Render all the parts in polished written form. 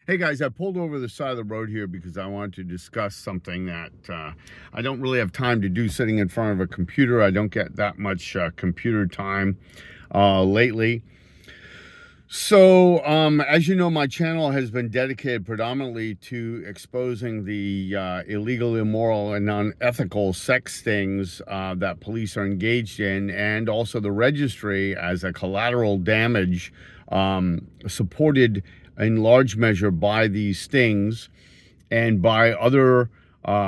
Hey guys, I pulled over the side of the road here because I wanted to discuss something that I don't really have time to do sitting in front of a computer. I don't get that much computer time lately. So, as you know, my channel has been dedicated predominantly to exposing the illegal, immoral, and unethical sex things that police are engaged in, and also the registry as a collateral damage supported in large measure by these stings and by other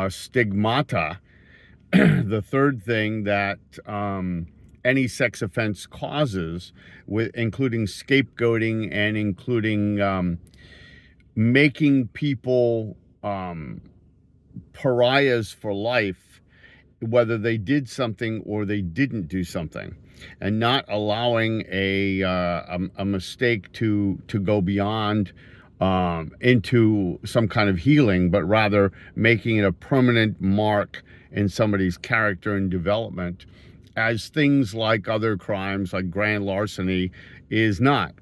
stigmata. The third thing that any sex offense causes, with including scapegoating and including making people pariahs for life, whether they did something or they didn't do something, and not allowing a mistake to go beyond into some kind of healing, but rather making it a permanent mark in somebody's character and development, as things like other crimes like grand larceny is not.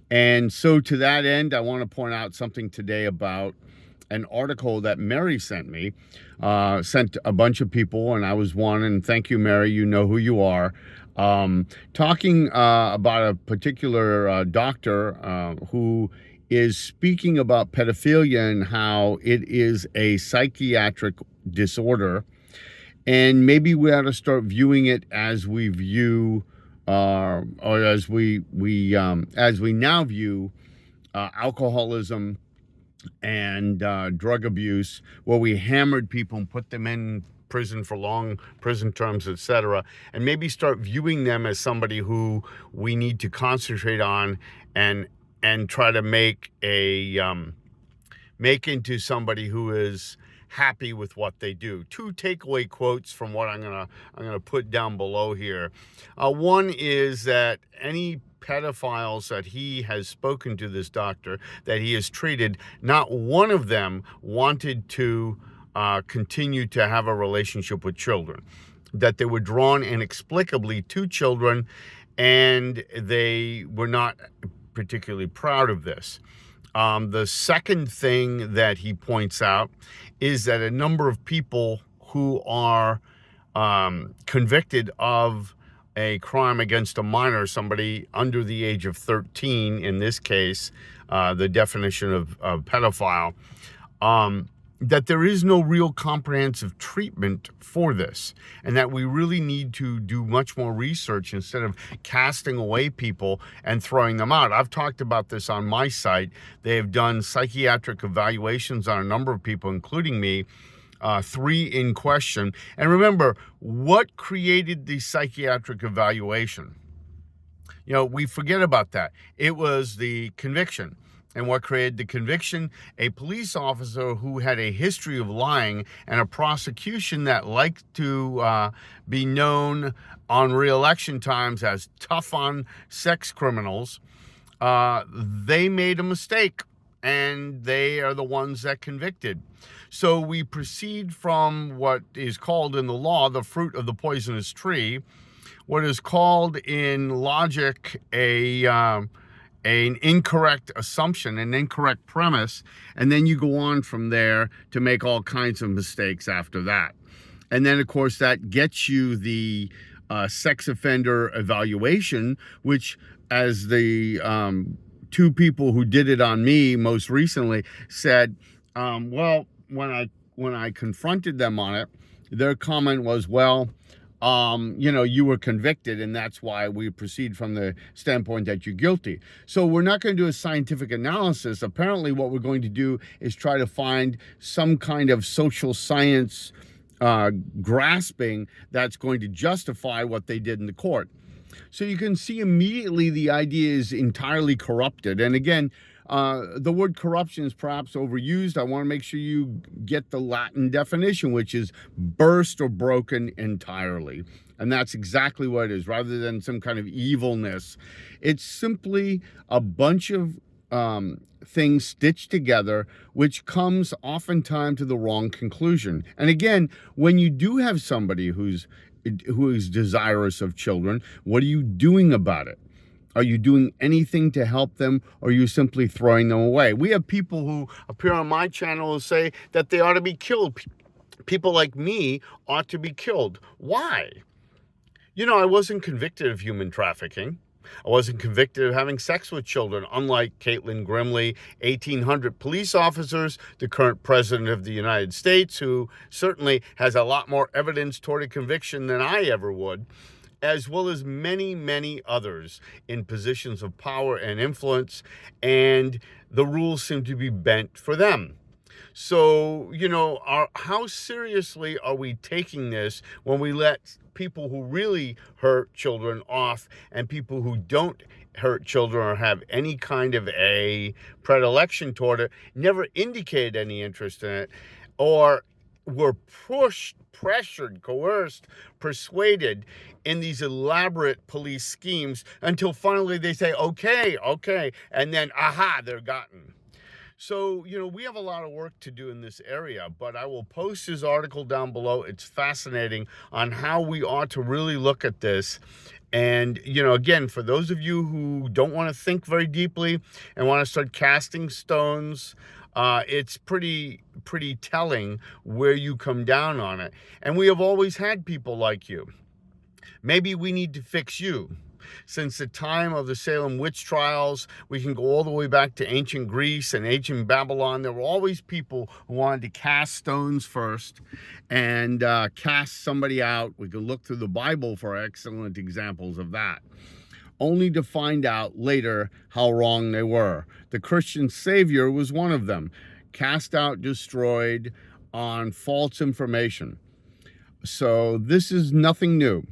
And so to that end, I want to point out something today about an article that Mary sent me, sent a bunch of people, and I was one, and thank you, Mary, you know who you are, talking about a particular doctor who is speaking about pedophilia and how it is a psychiatric disorder, and maybe we ought to start viewing it as we view, or as we now view alcoholism and drug abuse, where we hammered people and put them in prison for long prison terms, etc., and maybe start viewing them as somebody who we need to concentrate on and try to make into somebody who is happy with what they do. Two takeaway quotes from what I'm gonna put down below here. One is that any pedophiles that he has spoken to, this doctor that he has treated, not one of them wanted to continue to have a relationship with children, that they were drawn inexplicably to children, and they were not particularly proud of this. The second thing that he points out is that a number of people who are convicted of a crime against a minor, somebody under the age of 13 in this case, the definition of pedophile, that there is no real comprehensive treatment for this, and that we really need to do much more research instead of casting away people and throwing them out. I've talked about this on my site. They have done psychiatric evaluations on a number of people, including me, 3 in question. And remember, what created the psychiatric evaluation? You know, we forget about that. It was the conviction. And what created the conviction? A police officer who had a history of lying and a prosecution that liked to be known on re-election times as tough on sex criminals. They made a mistake, and they are the ones that convicted. So we proceed from what is called in the law the fruit of the poisonous tree, what is called in logic an incorrect assumption, an incorrect premise, and then you go on from there to make all kinds of mistakes after that. And then, of course, that gets you the sex offender evaluation, which, as the 2 people who did it on me most recently said, well, when I confronted them on it, their comment was, well, you know, you were convicted, and that's why we proceed from the standpoint that you're guilty. So we're not going to do a scientific analysis. Apparently what we're going to do is try to find some kind of social science grasping that's going to justify what they did in the court. So you can see immediately the idea is entirely corrupted. And again, the word corruption is perhaps overused. I want to make sure you get the Latin definition, which is burst or broken entirely. And that's exactly what it is, rather than some kind of evilness. It's simply a bunch of things stitched together, which comes oftentimes to the wrong conclusion. And again, when you do have somebody who is desirous of children, what are you doing about it? Are you doing anything to help them, or are you simply throwing them away? We have people who appear on my channel who say that they ought to be killed. People like me ought to be killed. Why? You know, I wasn't convicted of human trafficking. I wasn't convicted of having sex with children, unlike Caitlin Grimley, 1,800 police officers, the current president of the United States, who certainly has a lot more evidence toward a conviction than I ever would, as well as many, many others in positions of power and influence, and the rules seem to be bent for them. So, you know, how seriously are we taking this when we let people who really hurt children off and people who don't hurt children or have any kind of a predilection toward it, never indicated any interest in it, or were pushed, pressured, coerced, persuaded in these elaborate police schemes until finally they say, okay, and then, aha, they're gotten. So, you know, we have a lot of work to do in this area, but I will post his article down below. It's fascinating on how we ought to really look at this. And, you know, again, for those of you who don't want to think very deeply and want to start casting stones, it's pretty telling where you come down on it. And we have always had people like you. Maybe we need to fix you. Since the time of the Salem witch trials, we can go all the way back to ancient Greece and ancient Babylon. There were always people who wanted to cast stones first and cast somebody out. We can look through the Bible for excellent examples of that, only to find out later how wrong they were. The Christian Savior was one of them, cast out, destroyed on false information. So this is nothing new.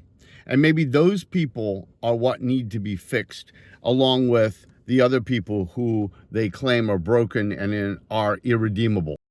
And maybe those people are what need to be fixed, along with the other people who they claim are broken and are irredeemable.